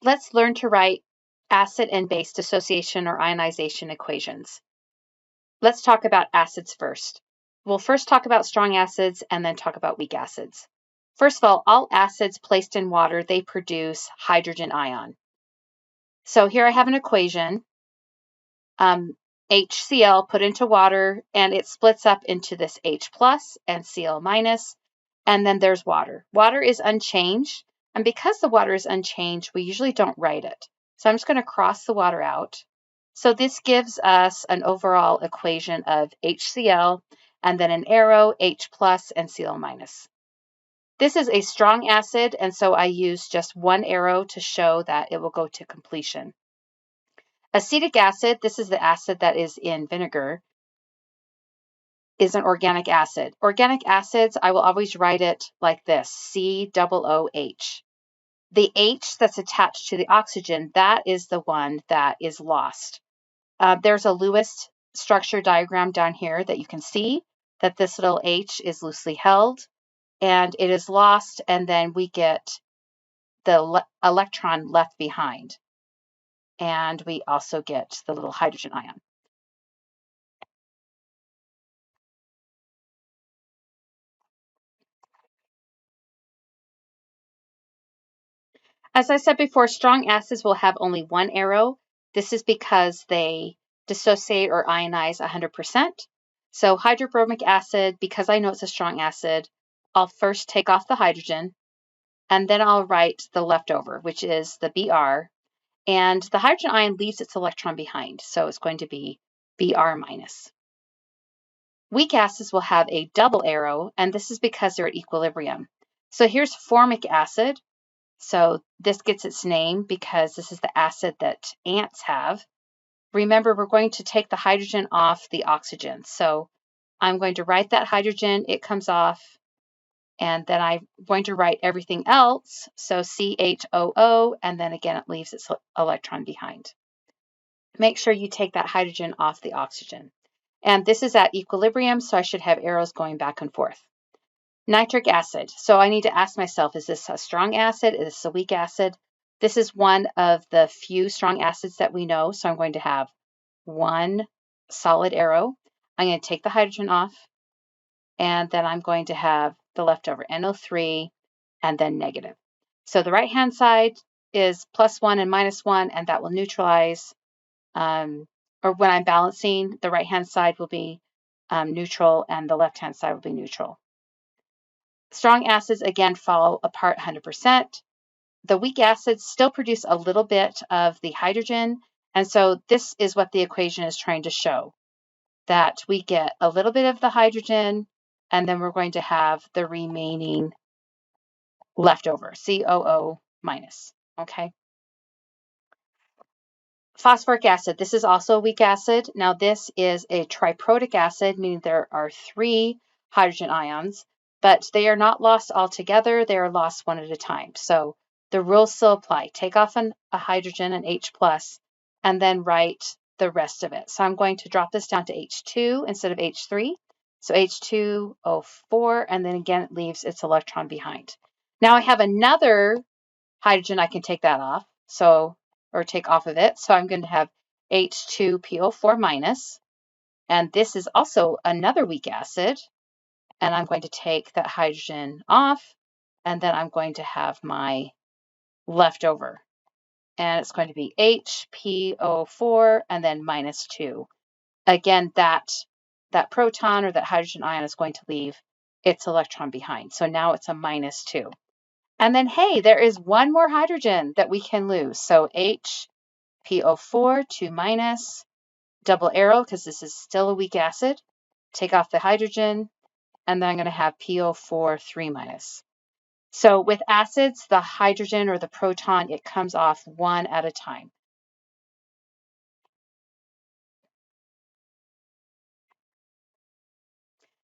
Let's learn to write acid and base dissociation or ionization equations. Let's talk about acids first. We'll first talk about strong acids and then talk about weak acids. First of all acids placed in water, they produce hydrogen ion. So here I have an equation, HCl put into water, and it splits up into this H plus and Cl minus, and then there's water. Water is unchanged, and because the water is unchanged, we usually don't write it. So I'm just going to cross the water out. So this gives us an overall equation of HCl, and then an arrow, H plus and Cl minus. This is a strong acid, and so I use just one arrow to show that it will go to completion. Acetic acid, this is the acid that is in vinegar, is an organic acid. Organic acids, I will always write it like this, COOH. The H that's attached to the oxygen, that is the one that is lost. There's a Lewis structure diagram down here that you can see that this little H is loosely held and it is lost, and then we get the electron left behind. And we also get the little hydrogen ion. As I said before, strong acids will have only one arrow. This is because they dissociate or ionize 100%. So hydrobromic acid, because I know it's a strong acid, I'll first take off the hydrogen, and then I'll write the leftover, which is the Br, and the hydrogen ion leaves its electron behind, so it's going to be Br minus. Weak acids will have a double arrow, and this is because they're at equilibrium. So here's formic acid. So this gets its name because this is the acid that ants have. Remember, we're going to take the hydrogen off the oxygen. So I'm going to write that hydrogen, it comes off, and then I'm going to write everything else. So CHOO, and then again, it leaves its electron behind. Make sure you take that hydrogen off the oxygen. And this is at equilibrium, so I should have arrows going back and forth. Nitric acid. So I need to ask myself, is this a strong acid? Is this a weak acid? This is one of the few strong acids that we know. So I'm going to have one solid arrow. I'm going to take the hydrogen off, and then I'm going to have the leftover NO3 and then negative. So the right-hand side is +1 and -1, and that will neutralize, or when I'm balancing, the right-hand side will be neutral and the left-hand side will be neutral. Strong acids, again, fall apart 100%. The weak acids still produce a little bit of the hydrogen, and so this is what the equation is trying to show, that we get a little bit of the hydrogen, and then we're going to have the remaining leftover, COO minus, okay? Phosphoric acid, this is also a weak acid. Now this is a triprotic acid, meaning there are 3 hydrogen ions, but they are not lost altogether, they are lost one at a time. So the rules still apply. Take off a hydrogen, an H plus, and then write the rest of it. So I'm going to drop this down to H2 instead of H3. So H2O4, and then again, it leaves its electron behind. Now I have another hydrogen, I can take that off, or take off of it. So I'm going to have H2PO4 minus, and this is also another weak acid, and I'm going to take that hydrogen off, and then I'm going to have my leftover, and it's going to be HPO4 and then -2. Again, that proton or that hydrogen ion is going to leave its electron behind. So now it's a -2. And then, hey, there is one more hydrogen that we can lose. So HPO4, 2-, double arrow, because this is still a weak acid. Take off the hydrogen, and then I'm going to have PO4, 3-. So with acids, the hydrogen or the proton, it comes off one at a time.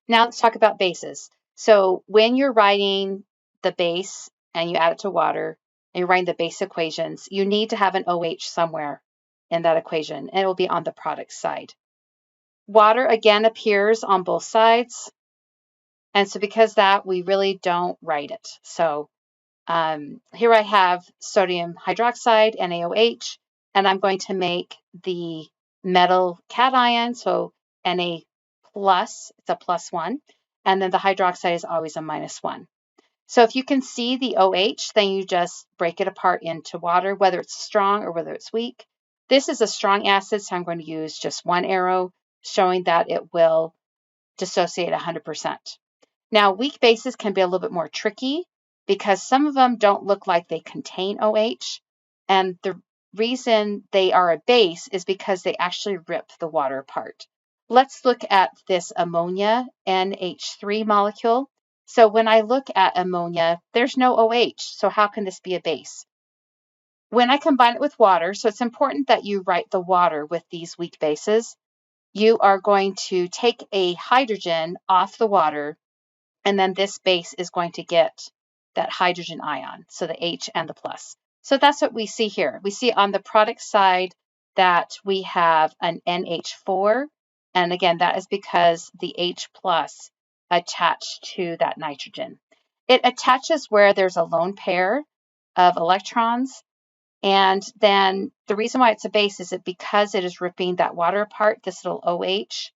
Now let's talk about bases. So when you're writing the base and you add it to water, and you're writing the base equations, you need to have an OH somewhere in that equation, and it will be on the product side. Water again appears on both sides, and so because that, we really don't write it. So Here I have sodium hydroxide, NaOH, and I'm going to make the metal cation, so Na plus, it's a +1, and then the hydroxide is always a -1. So if you can see the OH, then you just break it apart into water, whether it's strong or whether it's weak. This is a strong acid, so I'm going to use just one arrow, showing that it will dissociate 100%. Now, weak bases can be a little bit more tricky because some of them don't look like they contain OH. And the reason they are a base is because they actually rip the water apart. Let's look at this ammonia NH3 molecule. So when I look at ammonia, there's no OH. So how can this be a base? When I combine it with water, so it's important that you write the water with these weak bases, you are going to take a hydrogen off the water, and then this base is going to get that hydrogen ion, so the H and the plus. So that's what we see here. We see on the product side that we have an NH4, and again, that is because the H plus attached to that nitrogen. It attaches where there's a lone pair of electrons, and then the reason why it's a base is that because it is ripping that water apart, this little OH,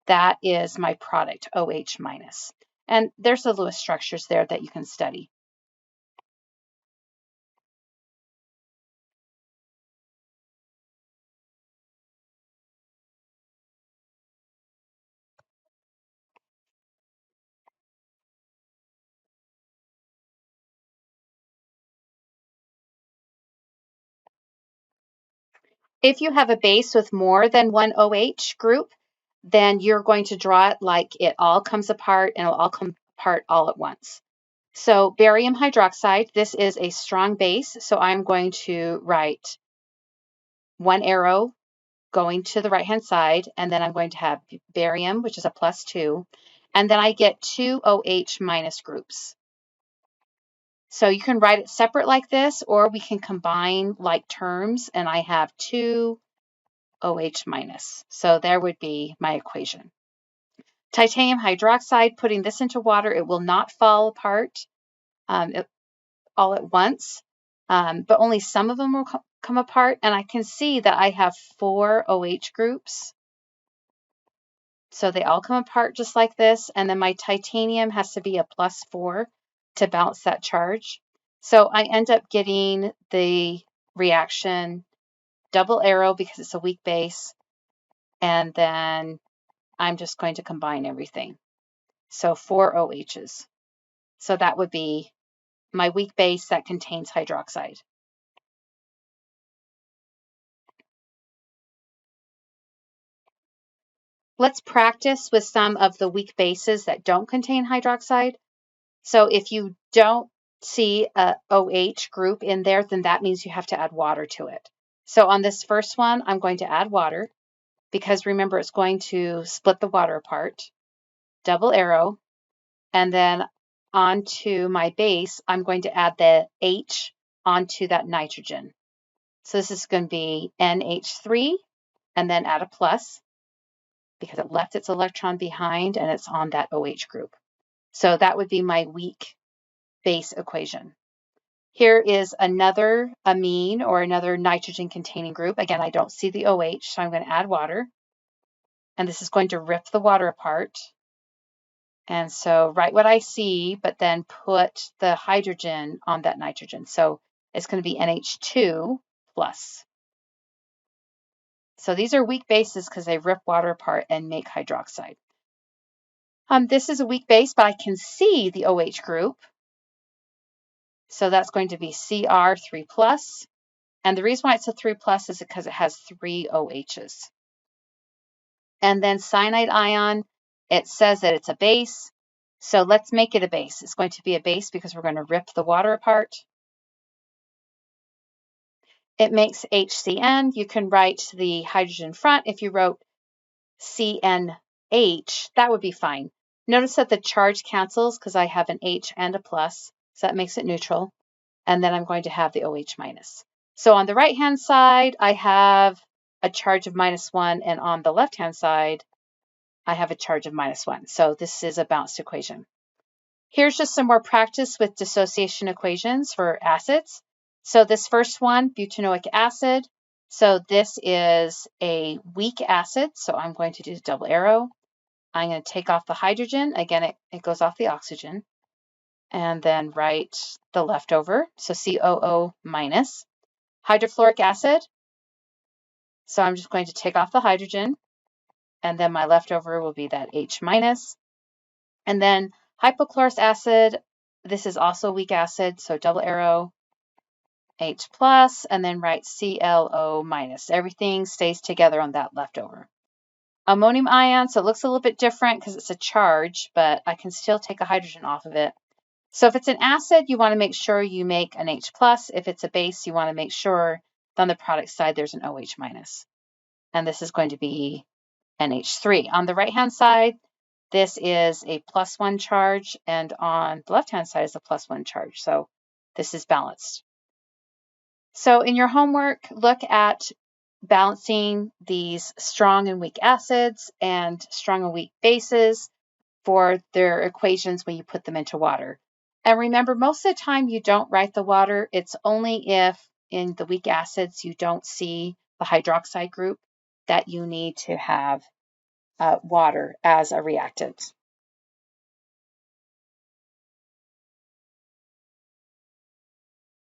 that is my product, OH minus. And there's the Lewis structures there that you can study. If you have a base with more than one OH group, then you're going to draw it like it all comes apart and it'll all come apart all at once. So barium hydroxide, this is a strong base. So I'm going to write one arrow going to the right-hand side, and then I'm going to have barium, which is a +2, and then I get two OH minus groups. So you can write it separate like this, or we can combine like terms, and I have two OH minus. So there would be my equation. Titanium hydroxide, putting this into water, it will not fall apart all at once, but only some of them will come apart. And I can see that I have 4 OH groups. So they all come apart just like this. And then my titanium has to be a +4 to balance that charge. So I end up getting the reaction double arrow because it's a weak base. And then I'm just going to combine everything. So 4 OHs. So that would be my weak base that contains hydroxide. Let's practice with some of the weak bases that don't contain hydroxide. So if you don't see a OH group in there, then that means you have to add water to it. So on this first one, I'm going to add water because remember, it's going to split the water apart. Double arrow. And then onto my base, I'm going to add the H onto that nitrogen. So this is going to be NH3 and then add a plus because it left its electron behind and it's on that OH group. So that would be my weak base equation. Here is another amine or another nitrogen containing group. Again, I don't see the OH, so I'm going to add water. And this is going to rip the water apart. And so write what I see, but then put the hydrogen on that nitrogen. So it's going to be NH2 plus. So these are weak bases because they rip water apart and make hydroxide. This is a weak base, but I can see the OH group. So that's going to be Cr3 plus. And the reason why it's a 3 plus is because it has 3 OHs. And then cyanide ion, it says that it's a base. So let's make it a base. It's going to be a base because we're going to rip the water apart. It makes HCN. You can write the hydrogen front. If you wrote CNH, that would be fine. Notice that the charge cancels because I have an H and a plus, so that makes it neutral. And then I'm going to have the OH minus. So on the right-hand side, I have a charge of -1, and on the left-hand side, I have a charge of -1. So this is a balanced equation. Here's just some more practice with dissociation equations for acids. So this first one, butanoic acid. So this is a weak acid. So I'm going to do the double arrow. I'm going to take off the hydrogen. Again, it goes off the oxygen. And then write the leftover. So COO minus. Hydrofluoric acid. So I'm just going to take off the hydrogen. And then my leftover will be that H minus. And then hypochlorous acid, this is also a weak acid, so double arrow, H plus, and then write ClO minus. Everything stays together on that leftover. Ammonium ion, so it looks a little bit different because it's a charge, but I can still take a hydrogen off of it. So if it's an acid, you want to make sure you make an H plus. If it's a base, you want to make sure on the product side there's an OH minus. And this is going to be NH3. On the right-hand side, this is a +1 charge, and on the left-hand side is a +1 charge. So this is balanced. So in your homework, look at balancing these strong and weak acids and strong and weak bases for their equations when you put them into water. And remember, most of the time you don't write the water. It's only if in the weak acids you don't see the hydroxide group that you need to have water as a reactant.